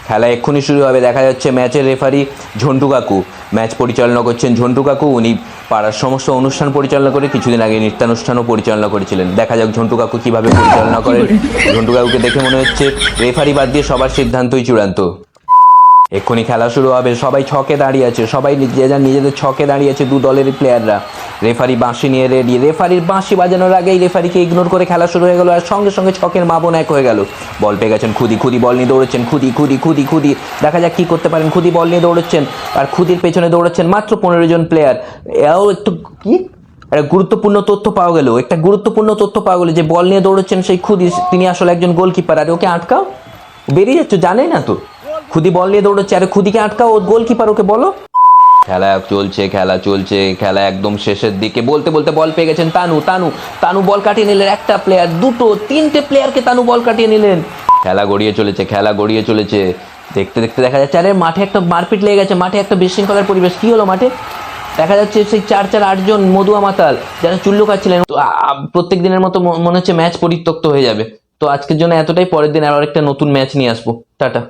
খেলা এক্ষুনি শুরু হবে। দেখা যাচ্ছে ম্যাচের রেফারি ঝন্টু কাকু ম্যাচ পরিচালনা করছেন। ঝন্টু কাকু উনি পাড়ার সমস্ত অনুষ্ঠান পরিচালনা করে কিছুদিন আগে নৃত্যানুষ্ঠানও পরিচালনা করেছিলেন। দেখা যাক ঝন্টু কাকু কীভাবে পরিচালনা করেন। ঝন্টু কাকুকে দেখে মনে হচ্ছে রেফারি বাদ দিয়ে সবার সিদ্ধান্তই চূড়ান্ত। এক্ষুনি খেলা শুরু হবে। সবাই ছকে দাঁড়িয়ে আছে, সবাই যে যার নিজেদের ছকে দাঁড়িয়ে আছে, দু দলেরই প্লেয়াররা। রেফারি বাঁশি নিয়ে রেডি। রেফারির বাঁশি বাজানোর আগেই রেফারিকে ইগনোর করে খেলা শুরু হয়ে গেল, আর সঙ্গে সঙ্গে ছকের মাবন এক হয়ে গেল। বল পেয়ে গেছেন খুদি। খুদি বল নিয়ে দৌড়চ্ছেন। খুদি খুদি খুদি খুদি দেখা যাক কী করতে পারেন। খুদি বল নিয়ে দৌড়চ্ছেন, আর খুদির পেছনে দৌড়চ্ছেন মাত্র 15 জন প্লেয়ার। এও একটু কি একটা গুরুত্বপূর্ণ তথ্য পাওয়া গেল, যে বল নিয়ে দৌড়চ্ছেন সেই খুদি, তিনি আসলে একজন গোলকিপার। আর ওকে আটকাও, বেরিয়ে যাচ্ছ, জানে না তো খুদি বল নিয়ে দৌড়চ্ছে। আরে খুদিকে আটকাও, ও গোলকিপার, ওকে বলো। খেলা চলছে, খেলা একদম শেষের দিকে। বলতে বলতে বল পেয়ে গেছেন তানু বল কাটিয়ে নিলেন। একটা প্লেয়ার, দুটো, তিনটে প্লেয়ারকে তানু বল কাটিয়ে নিলেন। খেলা গড়িয়ে চলেছে। দেখতে দেখতে দেখা যাচ্ছে আরে মাঠে একটা মারপিট লেগে গেছে, মাঠে একটা বিশৃঙ্খলার পরিবেশ। কি হলো মাঠে? দেখা যাচ্ছে সেই 4-8 জন মধুয়া মাতাল যারা চুল্লু খাচ্ছিলেন। তো প্রত্যেক দিনের মতো মনে হচ্ছে ম্যাচ পরিত্যক্ত হয়ে যাবে। তো আজকের জন্য এতটাই। পরের দিন আরো একটা নতুন ম্যাচ নিয়ে আসবো। টাটা।